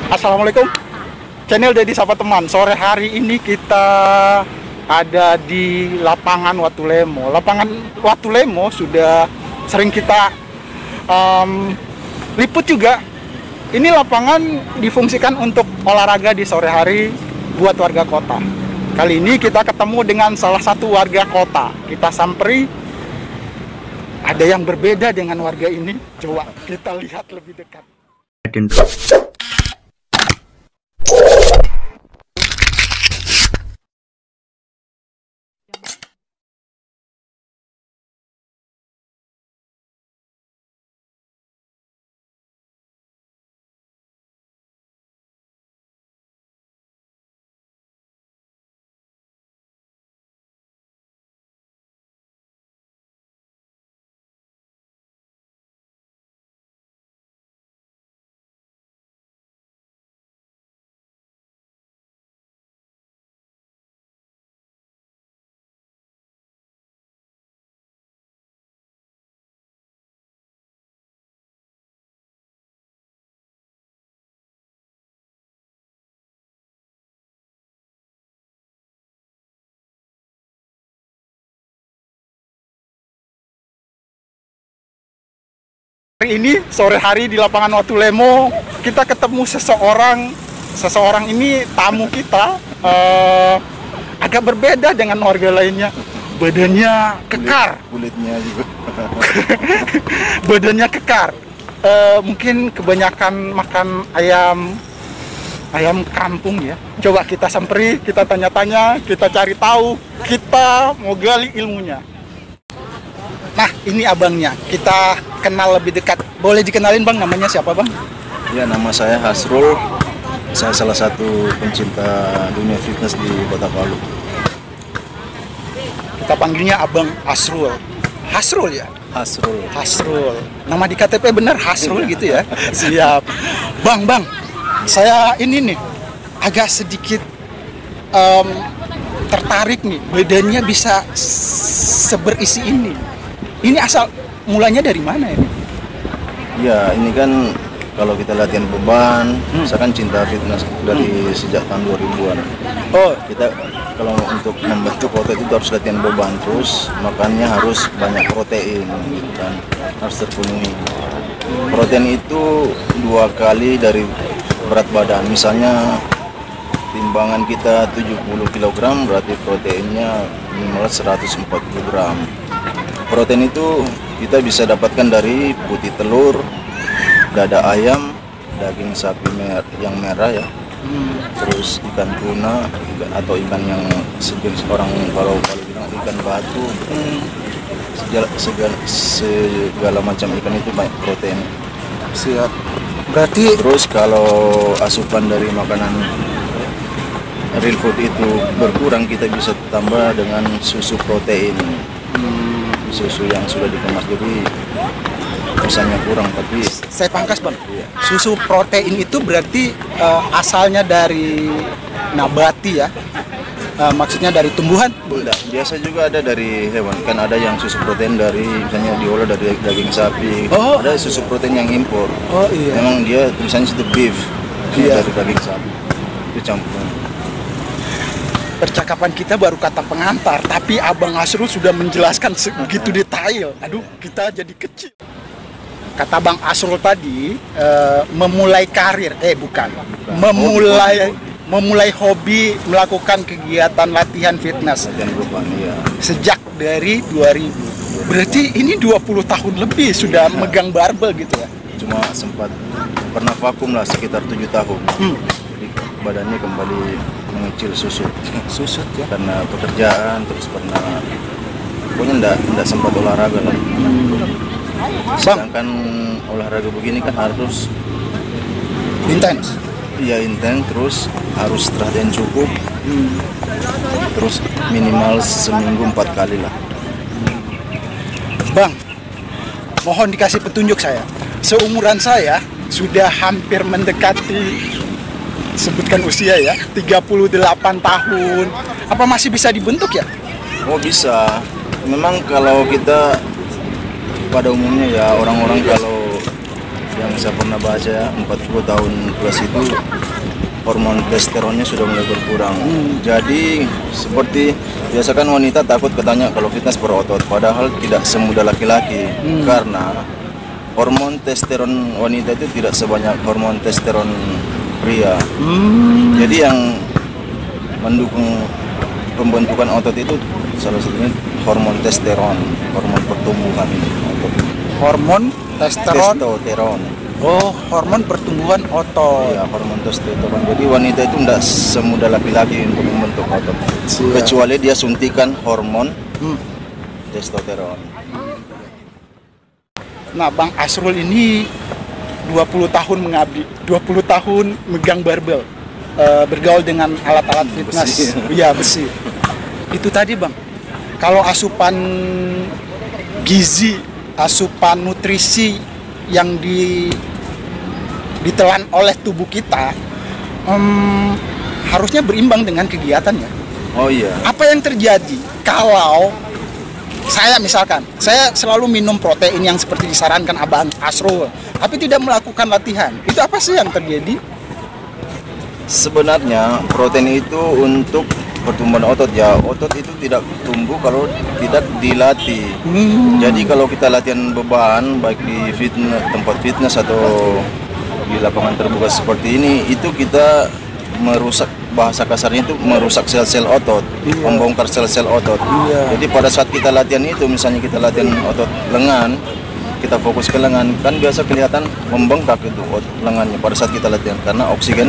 Assalamualaikum, channel Dedi Sapa Teman. Sore hari ini kita ada di lapangan Watulemo. Lapangan Watulemo sudah sering kita liput juga. Ini lapangan difungsikan untuk olahraga di sore hari buat warga kota. Kali ini kita ketemu dengan salah satu warga kota. Kita samperi, ada yang berbeda dengan warga ini. Coba kita lihat lebih dekat. Hari ini sore hari di lapangan Watulemo kita ketemu seseorang ini tamu kita agak berbeda dengan warga lainnya. Badannya kekar, kulitnya juga badannya kekar. Mungkin kebanyakan makan ayam kampung ya. Coba kita samperi, kita tanya-tanya, kita cari tahu, kita mau gali ilmunya. Nah, ini abangnya. Kita kenal lebih dekat. Boleh dikenalin bang, namanya siapa bang? Ya, nama saya Hasrul. Saya salah satu pencinta dunia fitness di Kota Palu. Kita panggilnya Abang Hasrul. Hasrul ya? Hasrul. Hasrul. Nama di KTP benar Hasrul gitu ya? Siap. Bang, saya ini nih agak sedikit tertarik nih. Badannya bisa seberisi ini. Ini asal mulanya dari mana ini? Ya, ini kan kalau kita latihan beban, saya kan cinta fitness dari sejak tahun 2000-an. Oh, Kita kalau untuk membentuk otot itu harus latihan beban terus, makannya harus banyak protein gitu kan, harus terpenuhi. Protein itu 2 kali dari berat badan. Misalnya timbangan kita 70 kg, berarti proteinnya minimal 140 gram. Protein itu kita bisa dapatkan dari putih telur, dada ayam, daging sapi yang merah ya, terus ikan tuna atau ikan yang sejenis orang kalau bilang ikan batu, segala macam ikan itu banyak protein. siap. Berarti Terus kalau asupan dari makanan real food itu berkurang, kita bisa tambah dengan susu protein. Susu yang sudah dikemas, jadi misalnya kurang, tapi saya pangkas bang. iya. Susu protein itu berarti asalnya dari nabati ya? Maksudnya dari tumbuhan? Enggak, biasa juga ada dari hewan. Kan ada yang susu protein dari misalnya diolah dari daging sapi. Oh. Ada susu protein yang impor. Oh iya. Memang dia tulisannya itu beef. Iya. Dari daging sapi. Itu campuran. Percakapan kita baru kata pengantar, tapi Abang Hasrul sudah menjelaskan segitu detail. Aduh, kita jadi kecil. Kata Bang Hasrul tadi, memulai karir, bukan. Memulai hobi melakukan kegiatan latihan fitness Latihan beban, iya. sejak dari 2000. Berarti ini 20 tahun lebih sudah megang barbel gitu ya? Cuma sempat pernah vakum lah sekitar 7 tahun. Jadi badannya kembali mengecil, susut ya? karena pekerjaan, terus pernah pokoknya enggak sempat olahraga lah. Sedangkan olahraga begini kan harus Intens? iya intens, terus harus istirahat yang cukup, terus minimal seminggu 4 kali lah. Bang, mohon dikasih petunjuk saya. Seumuran saya sudah hampir mendekati, sebutkan usia ya, 38 tahun. Apa masih bisa dibentuk ya? Oh bisa. Memang kalau kita pada umumnya ya orang-orang kalau yang saya pernah baca ya, 40 10 tahun plus itu hormon testosteronnya sudah mulai berkurang. Jadi seperti biasa kan wanita takut katanya kalau fitness berotot, padahal tidak semudah laki-laki karena hormon testosteron wanita itu tidak sebanyak hormon testosteron pria. Jadi yang mendukung pembentukan otot itu salah satunya hormon testosteron, hormon pertumbuhan otot. Hormon Testosteron. Oh, hormon pertumbuhan otot. Iya, hormon testosteron. Jadi wanita itu tidak semudah laki-laki untuk membentuk otot. Kecuali dia suntikan hormon testosteron. Nah, Bang Asrul ini 20 tahun mengabdi, 20 tahun megang barbel, bergaul dengan alat-alat fitness. Iya, besi. Itu tadi, Bang. Kalau asupan gizi, asupan nutrisi yang ditelan oleh tubuh kita harusnya berimbang dengan kegiatannya. Oh iya. Apa yang terjadi kalau saya misalkan, saya selalu minum protein yang seperti disarankan Abang Asrul, tapi tidak melakukan latihan, itu apa sih yang terjadi? Sebenarnya protein itu untuk pertumbuhan otot ya. Otot itu tidak tumbuh kalau tidak dilatih. Jadi kalau kita latihan beban baik di fitness, tempat fitness atau di lapangan terbuka seperti ini, itu kita merusak, bahasa kasarnya itu merusak sel-sel otot, membongkar sel-sel otot. Jadi pada saat kita latihan itu, misalnya kita latihan otot lengan, kita fokus ke lengan, kan biasa kelihatan membengkak itu otot lengannya pada saat kita latihan karena oksigen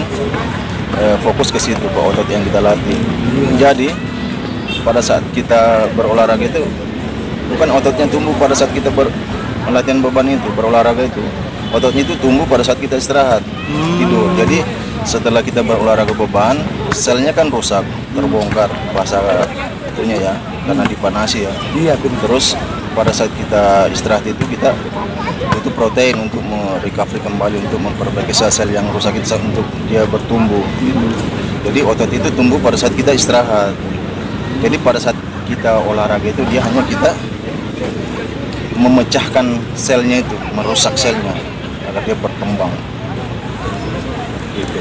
fokus ke situ, ke otot yang kita latih. Jadi pada saat kita berolahraga itu bukan ototnya tumbuh pada saat kita latihan beban itu, berolahraga itu ototnya itu tumbuh pada saat kita istirahat, tidur. Jadi setelah kita berolahraga beban, selnya kan rusak, terbongkar bahasa itunya ya, karena dipanasi ya. Iya, benar. Terus pada saat kita istirahat itu kita butuh protein untuk merecovery kembali, untuk memperbaiki sel-sel yang rusak itu untuk dia bertumbuh. Jadi otot itu tumbuh pada saat kita istirahat. Jadi pada saat kita olahraga itu dia hanya kita memecahkan selnya itu, merusak selnya agar dia berkembang. Gitu.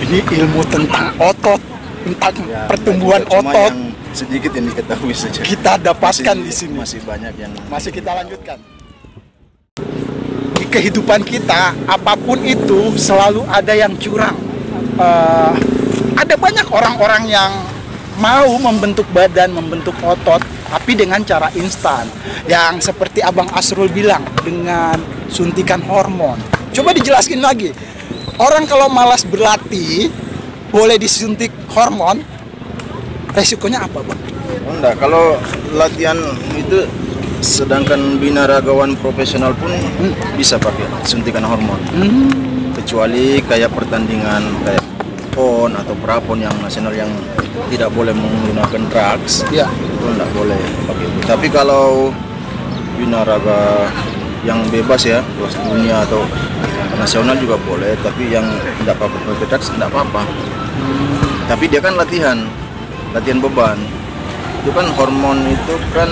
Ini ilmu tentang otot, tentang Ya, pertumbuhan cuma otot. yang sedikit yang diketahui saja. Kita dapatkan di sini. Masih banyak yang Masih kita lanjutkan. Di kehidupan kita, apapun itu selalu ada yang curang. Ada banyak orang-orang yang mau membentuk badan, membentuk otot, tapi dengan cara instan. Yang seperti Abang Asrul bilang, dengan suntikan hormon. Coba dijelaskin lagi. Orang kalau malas berlatih, boleh disuntik hormon, resikonya apa, Bang? Oh, enggak, kalau latihan itu sedangkan binaragawan profesional pun bisa pakai suntikan hormon. Kecuali kayak pertandingan kayak PON atau prapon yang nasional yang tidak boleh menggunakan drugs, Ya. itu enggak boleh pakai. Tapi kalau binaraga yang bebas ya, kelas dunia atau nasional juga boleh, tapi yang tidak pakai drugs enggak apa-apa. Tapi dia kan latihan beban. Itu kan hormon itu kan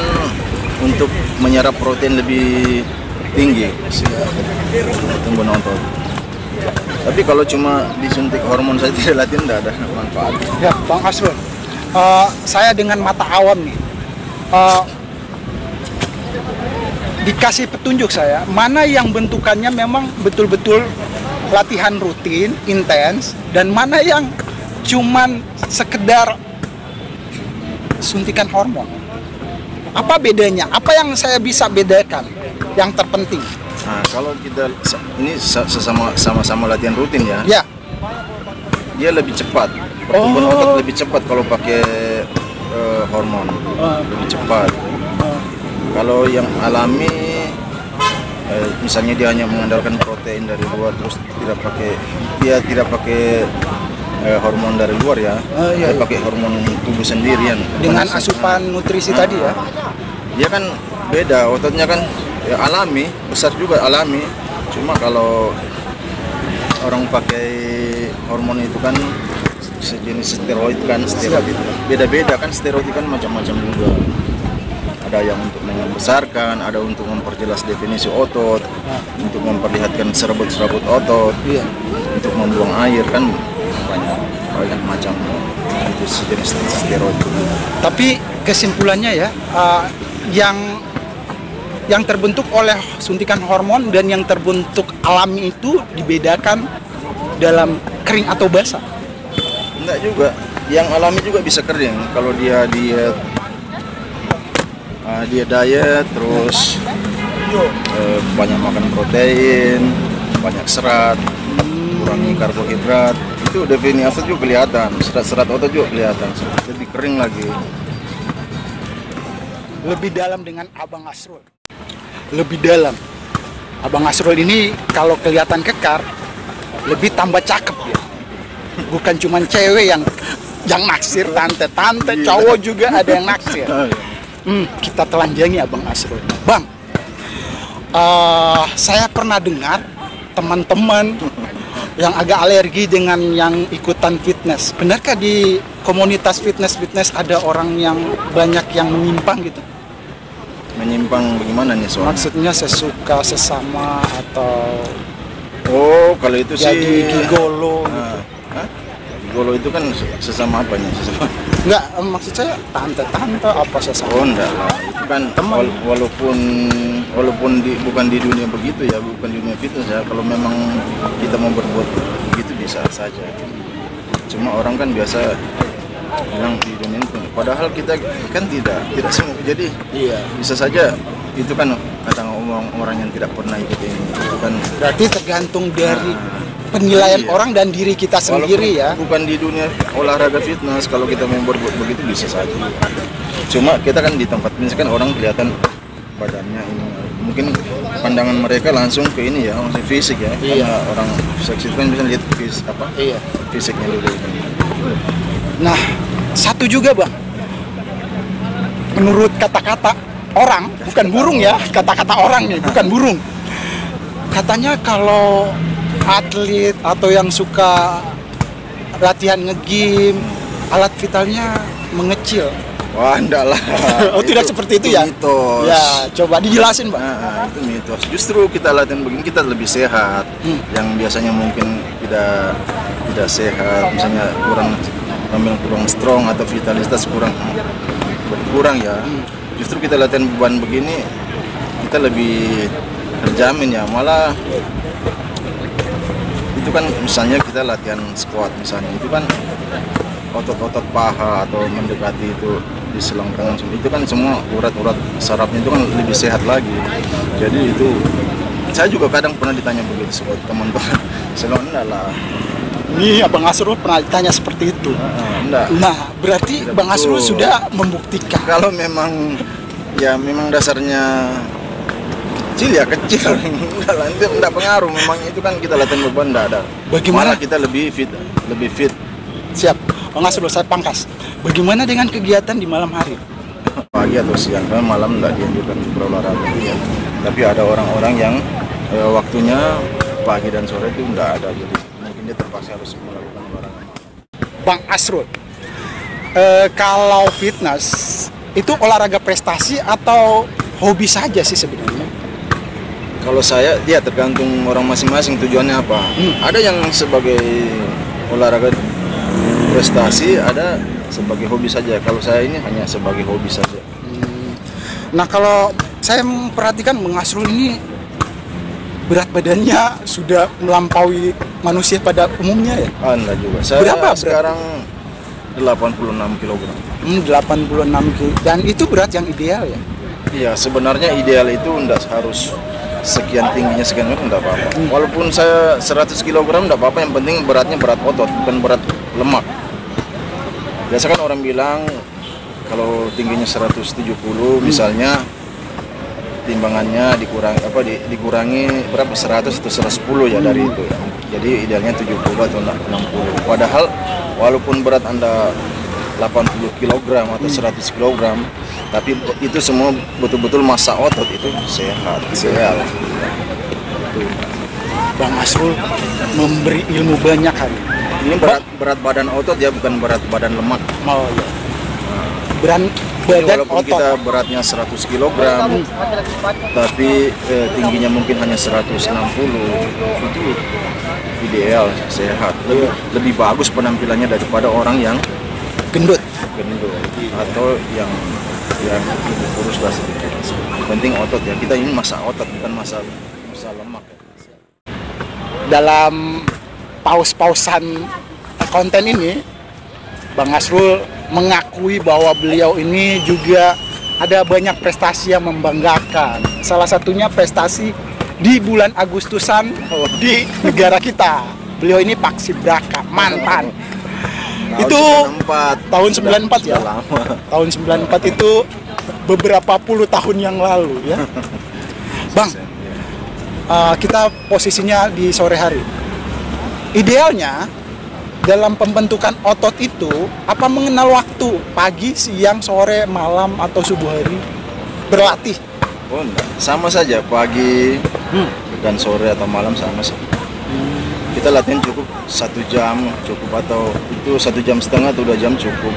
untuk menyerap protein lebih tinggi tumbuh otot. Tapi kalau cuma disuntik hormon saja tidak latihan tidak ada manfaat. Ya, Bang Asrul, saya dengan mata awam nih, dikasih petunjuk saya, mana yang bentukannya memang betul-betul latihan rutin, intens, dan mana yang cuman sekedar suntikan hormon. Apa bedanya? Apa yang saya bisa bedakan? Yang terpenting. Nah, kalau kita ini sama-sama latihan rutin ya, Ya. dia lebih cepat. Pertumbuhan otot lebih cepat kalau pakai hormon, lebih cepat. Kalau yang alami, misalnya dia hanya mengandalkan protein dari luar, terus tidak pakai hormon dari luar ya, dia pakai hormon tubuh sendirian. Dengan asupan nutrisi tadi ya. Dia kan beda, ototnya kan ya alami, besar juga alami. Cuma kalau orang pakai hormon itu kan sejenis steroid kan, steroid itu beda-beda kan, steroid kan macam-macam juga. Ada yang untuk membesarkan, ada untuk memperjelas definisi otot, untuk memperlihatkan serabut-serabut otot, untuk membuang air, kan banyak macam itu jenis steroid. Tapi kesimpulannya ya, yang terbentuk oleh suntikan hormon dan yang terbentuk alami itu dibedakan dalam kering atau basah? Enggak juga, yang alami juga bisa kering kalau dia diet. Dia diet terus banyak makan protein, banyak serat, kurangi karbohidrat, itu definisi otot juga kelihatan, serat-serat otot juga kelihatan, jadi kering lagi. Lebih dalam dengan Abang Asrul. Lebih dalam. Abang Asrul ini kalau kelihatan kekar, lebih tambah cakep ya. Bukan cuma cewek yang naksir, tante-tante, cowok juga ada yang naksir. Kita telanjangi Abang Asrul. Bang, saya pernah dengar teman-teman yang agak alergi dengan yang ikutan fitness. Benarkah di komunitas fitness ada orang yang banyak yang menyimpang gitu? Menyimpang bagaimana nih soalnya? Maksudnya sesuka sesama atau kalau itu jadi sih gigolo gitu. Gigolo itu kan sesama apa nih? Enggak, maksud saya tante-tante apa sesama? Enggak lah, itu kan walaupun bukan di dunia begitu ya, bukan di dunia fitness ya. Kalau memang kita mau berbuat begitu bisa saja. Cuma orang kan biasa bilang di dunia itu, padahal kita kan tidak semua. Jadi bisa saja itu kan kata orang yang tidak pernah ikut ini. Itu kan berarti tergantung dari penilaian orang dan diri kita sendiri ya. Bukan di dunia olahraga fitness, kalau kita mau berbuat begitu bisa saja. Cuma kita kan di tempat ini kan orang kelihatan badannya ini. Mungkin pandangan mereka langsung ke ini ya, langsung fisik ya. Karena orang seksi itu kan bisa lihat fisiknya dulu. Nah, satu juga Bang. Menurut kata-kata orang, bukan burung ya, kata-kata orang nih, bukan burung. Katanya kalau atlet atau yang suka latihan nge-gym, alat vitalnya mengecil. Wah, enggak lah. Tidak seperti itu ya? Mitos. Ya, coba dijelasin, Pak. Itu mitos. Justru kita latihan begini kita lebih sehat. Yang biasanya mungkin tidak sehat, misalnya kurang strong atau vitalitas kurang ya. Justru kita latihan beban begini kita lebih terjamin ya. Malah itu kan misalnya kita latihan squat misalnya, itu kan otot-otot paha atau mendekati itu di selangkangan itu kan semua urat-urat sarafnya itu kan lebih sehat lagi. Jadi itu saya juga kadang pernah ditanya begitu sama teman-teman. Enggak lah. Ini Abang Asrul pernah ditanya seperti itu. Enggak. Nah, berarti tidak Bang Asrul sudah membuktikan. Kalau memang dasarnya kecil ya kecil. Enggak pengaruh, memang itu kan kita latihan beban enggak ada. Bagaimana? Malah kita lebih fit. Siap. Bang Asrul, saya pangkas. Bagaimana dengan kegiatan di malam hari? Pagi atau siang, kan malam enggak dianjurkan berolahraga. Ya. Tapi ada orang-orang yang waktunya pagi dan sore itu enggak ada, jadi mungkin dia terpaksa harus melakukan olahraga. Bang Asrul, kalau fitness itu olahraga prestasi atau hobi saja sih sebenarnya? Kalau saya, ya tergantung orang masing-masing tujuannya apa. Ada yang sebagai olahraga prestasi, ada sebagai hobi saja. Kalau saya ini hanya sebagai hobi saja. Nah, kalau saya memperhatikan Bang Asrul ini berat badannya sudah melampaui manusia pada umumnya ya? Enggak juga. Saya berapa sekarang 86 kg. 86 kg. Dan itu berat yang ideal ya? Iya, sebenarnya ideal itu enggak harus sekian tingginya sekian itu enggak apa-apa. Walaupun saya 100 kg enggak apa-apa, yang penting beratnya berat otot, bukan berat lemak. Biasa kan orang bilang kalau tingginya 170 misalnya timbangannya dikurangi berapa 100 atau 110 ya dari itu ya. Jadi idealnya 70 atau 60. Padahal walaupun berat Anda 80 kg atau 100 kg, tapi itu semua betul-betul massa otot, itu sehat, ideal. Bang Asrul memberi ilmu banyak hari. Ini berat badan otot ya, bukan berat badan lemak. Oh iya. Jadi badan walaupun otot. kita beratnya 100 kg, tapi tingginya mungkin hanya 160, itu ideal, sehat. Lebih bagus penampilannya daripada orang yang Gendut. gendut atau yang lebih kurus lah sedikit. Penting otot ya. Kita ini masa otot, bukan masa lemak. Dalam paus-pausan konten ini, Bang Asrul mengakui bahwa beliau ini juga ada banyak prestasi yang membanggakan. Salah satunya prestasi di bulan Agustusan di negara kita. Beliau ini paskibraka, mantan. Itu tahun 94 ya. Lama. Tahun 94 itu beberapa puluh tahun yang lalu ya. Bang, kita posisinya di sore hari. Idealnya dalam pembentukan otot itu apa mengenal waktu pagi, siang, sore, malam atau subuh hari berlatih? Oh enggak, sama saja pagi dan sore atau malam sama saja. Kita latihan cukup 1 jam cukup, atau itu 1,5 jam atau 2 jam cukup.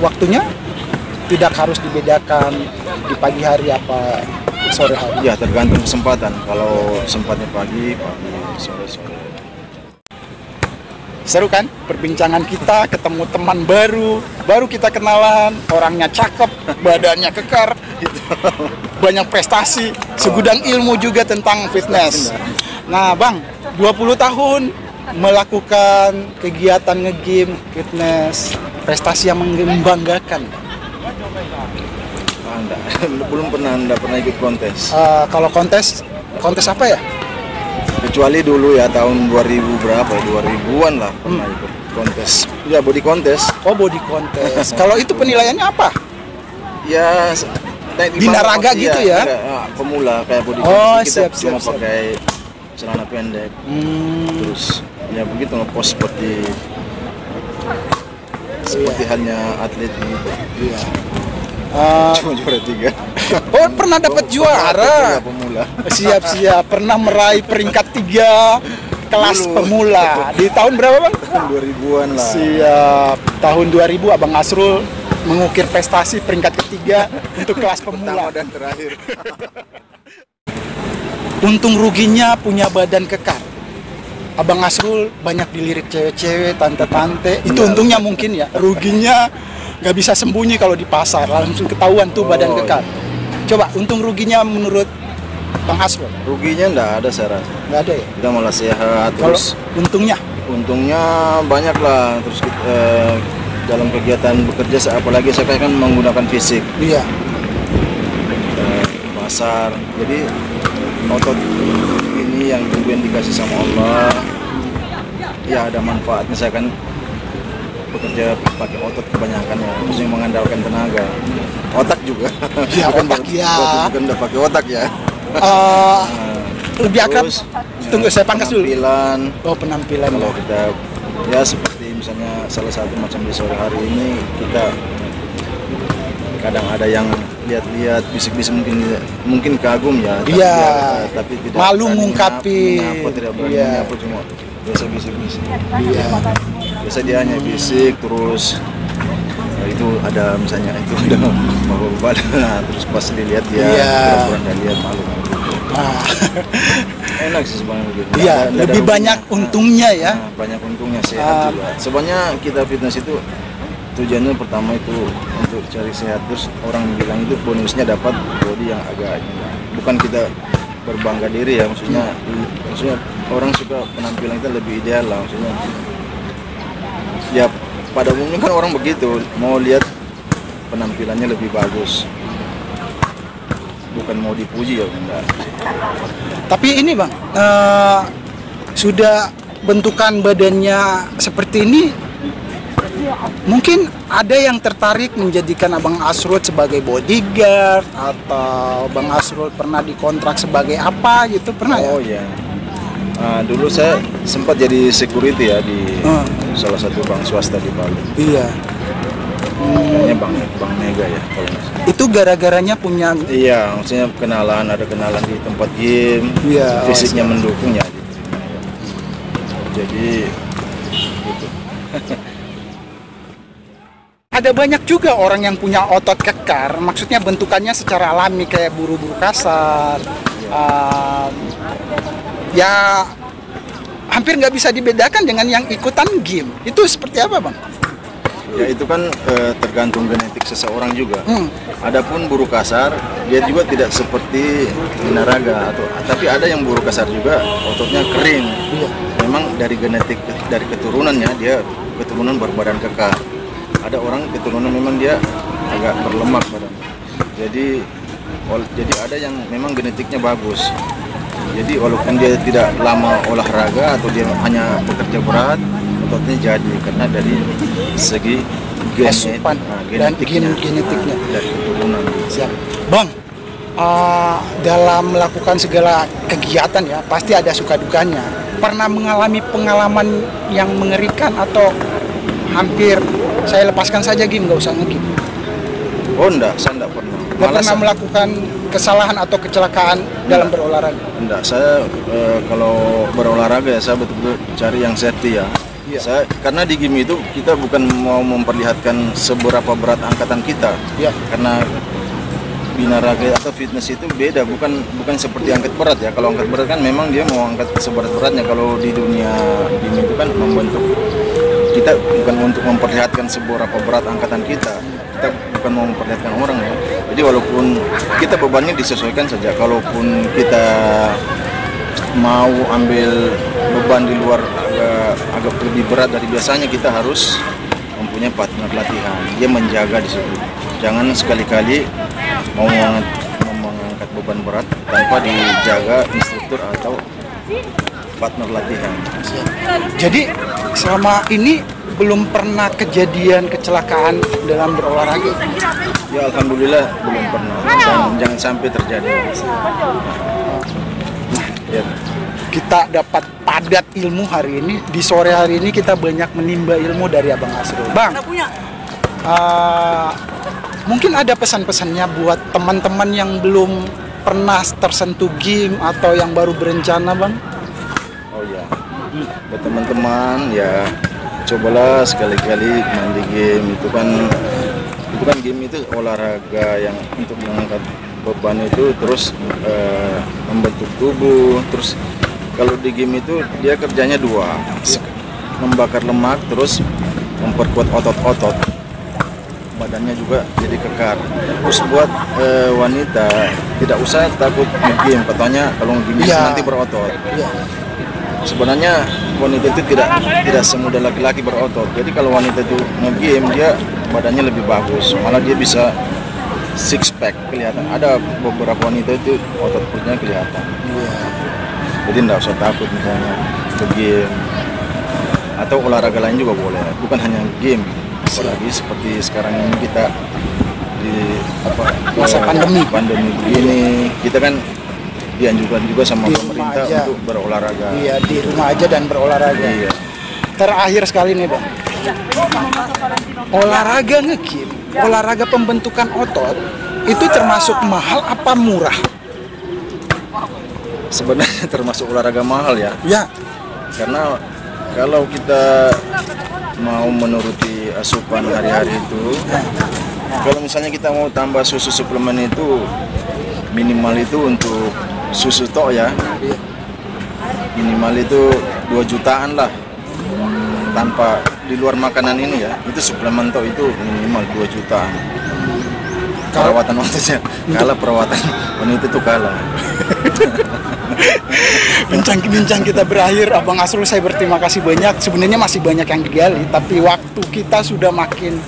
Waktunya tidak harus dibedakan di pagi hari apa sore hari. Ya tergantung kesempatan. Kalau sempatnya pagi, sore. Seru kan perbincangan kita, ketemu teman baru kita kenalan, orangnya cakep, badannya kekar, banyak prestasi, segudang ilmu juga tentang fitness. Nah Bang, 20 tahun melakukan kegiatan nge-gym, fitness, prestasi yang membanggakan. Belum pernah ikut kontes. Kalau kontes apa ya? Kecuali dulu ya tahun 2000 berapa ya, 2000-an lah pernah ikut kontes. Ya body kontes. Oh body kontes. Kalau itu penilaiannya apa? Ya binaraga gitu ya? Pemula kayak body oh, kontes. Kita siap, cuma pakai celana pendek. Terus ya begitu ngepost seperti halnya atlet gitu. Iya. Cuma juara 3. Oh pernah dapat juara. Pemula. Siap. Pernah meraih peringkat 3 kelas pemula. Di tahun berapa Bang? Tahun 2000-an lah. Siap. Tahun 2000 Abang Asrul mengukir prestasi peringkat ketiga untuk kelas pemula. Pertama dan terakhir. Untung ruginya punya badan kekar. Abang Asrul banyak dilirik cewek-cewek, tante-tante. Itu untungnya mungkin ya. Ruginya nggak bisa sembunyi kalau di pasar, langsung ketahuan tuh badan kekar. Coba untung ruginya menurut Bang Asrul? Ruginya nggak ada saya rasa. Nggak ada ya? Kita malah sehat. Kalau terus untungnya? Untungnya banyak lah. Terus kita, dalam kegiatan bekerja, apalagi saya kan menggunakan fisik. Iya. Pasar. Jadi otot ini yang kemudian dikasih sama Allah. Ya ada manfaatnya. Saya kan bekerja pakai otot kebanyakan ya, terus yang mengandalkan tenaga, otak juga. Ya, otak ya. Bukan udah pakai otak ya. Lebih akrab. Tunggu saya pangkas dulu. Penampilan. Oh penampilan. Kalau kita ya seperti misalnya salah satu macam di sore hari ini kita kadang ada yang lihat-lihat bisik-bisik mungkin kagum ya. Iya. Tapi tidak malu ngungkapin. Tidak berani menyapa, cuma biasa bisik-bisik. Iya. Biasa dia hanya bisik terus itu ada misalnya itu udah mau nah, terus pas dilihat dia kurang lihat malu. Enak sih sebenarnya gitu. Iya, lebih banyak untungnya ya. Banyak untungnya sehat juga. Sebenarnya kita fitness itu tujuannya pertama itu untuk cari sehat, terus orang bilang itu bonusnya dapat body yang agak bukan kita berbangga diri ya, maksudnya orang suka penampilan kita lebih ideal lah, maksudnya ya pada umumnya kan orang begitu mau lihat penampilannya lebih bagus, bukan mau dipuji ya enggak. Tapi ini Bang, sudah bentukan badannya seperti ini, mungkin ada yang tertarik menjadikan Abang Asrul sebagai bodyguard, atau Bang Asrul pernah dikontrak sebagai apa gitu, pernah ya? Oh iya. Dulu saya sempat jadi security ya di salah satu bank swasta di Palu. Iya. Namanya Bank Mega ya kalau nggak salah. Itu gara-garanya punya. Iya, maksudnya ada kenalan di tempat game, Iya, fisiknya mendukung ya. Jadi gitu. ada banyak juga orang yang punya otot kekar, maksudnya bentukannya secara alami kayak buru-buru kasar. Ya hampir nggak bisa dibedakan dengan yang ikutan game. Itu seperti apa, Bang? Ya itu kan tergantung genetik seseorang juga. Adapun buru kasar, dia juga tidak seperti binaraga tapi ada yang buru kasar juga ototnya kering. Memang dari genetik, dari keturunannya dia keturunan berbadan kekar. Ada orang keturunan memang dia agak berlemak badan. Jadi ada yang memang genetiknya bagus. Jadi walaupun dia tidak lama olahraga atau dia hanya bekerja berat, ototnya jadi karena dari segi Asupan dan genetiknya dari keturunan. Siap. Bang, dalam melakukan segala kegiatan ya pasti ada suka dukanya. Pernah mengalami pengalaman yang mengerikan atau hampir saya lepaskan saja game, nggak usah nge-game? Oh enggak, saya enggak pernah. Nggak pernah melakukan kesalahan atau kecelakaan dalam berolahraga? Enggak, saya kalau berolahraga ya saya betul-betul cari yang safety ya. Saya, karena di game itu kita bukan mau memperlihatkan seberapa berat angkatan kita. Karena binaraga atau fitness itu beda, bukan seperti angkat berat ya. Kalau angkat berat kan memang dia mau angkat seberat-beratnya. Kalau di dunia game itu kan membentuk kita bukan untuk memperlihatkan seberapa berat angkatan kita bukan mau memperlihatkan orang ya. Jadi walaupun kita bebannya disesuaikan saja, kalaupun kita mau ambil beban di luar agak lebih berat dari biasanya, kita harus mempunyai partner latihan. Dia menjaga di situ. Jangan sekali-kali mau mengangkat beban berat tanpa dijaga instruktur atau partner latihan. Jadi selama ini belum pernah kejadian kecelakaan dalam berolahraga? Ya alhamdulillah belum pernah dan jangan sampai terjadi. Kita dapat padat ilmu hari ini. Di sore hari ini kita banyak menimba ilmu dari Abang Asrul. Bang, mungkin ada pesan-pesannya buat teman-teman yang belum pernah tersentuh game atau yang baru berencana, Bang? Oh ya, buat teman-teman ya cobalah sekali-kali main di game. Itu kan game itu olahraga yang untuk mengangkat beban itu, terus membentuk tubuh. Terus kalau di game itu dia kerjanya dua, membakar lemak terus memperkuat otot-otot, badannya juga jadi kekar. Terus buat wanita tidak usah takut nge-game, katanya kalau nge-game nanti berotot. Sebenarnya wanita itu tidak semudah laki-laki berotot. Jadi kalau wanita itu nge-game dia badannya lebih bagus, malah dia bisa six pack kelihatan. Ada beberapa wanita itu otot perutnya kelihatan. Jadi tidak usah takut misalnya ke game atau olahraga lain juga boleh, bukan hanya game. Apalagi seperti sekarang ini kita di masa pandemi begini, kita kan dianjurkan juga sama pemerintah untuk berolahraga. Iya, di rumah aja dan berolahraga. Iya. Terakhir sekali nih, Bang. Olahraga nge-game, olahraga pembentukan otot itu termasuk mahal apa murah? Sebenarnya termasuk olahraga mahal ya. Ya. Karena kalau kita mau menuruti asupan hari-hari itu, kalau misalnya kita mau tambah susu suplemen itu minimal itu untuk susu tok ya, minimal itu 2 jutaan lah. Tanpa di luar makanan ini ya, itu suplemen tok itu minimal 2 jutaan. Perawatan wanita kalah, perawatan wanita itu kalah. Bincang kita berakhir. Abang Asrul, saya berterima kasih banyak. Sebenarnya masih banyak yang digali, tapi waktu kita sudah makin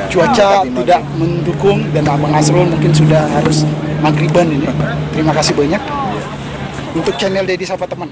cuaca tidak mendukung dan Abang Asrul mungkin sudah harus maghriban ini. Terima kasih banyak untuk channel Deddy Sapa Teman.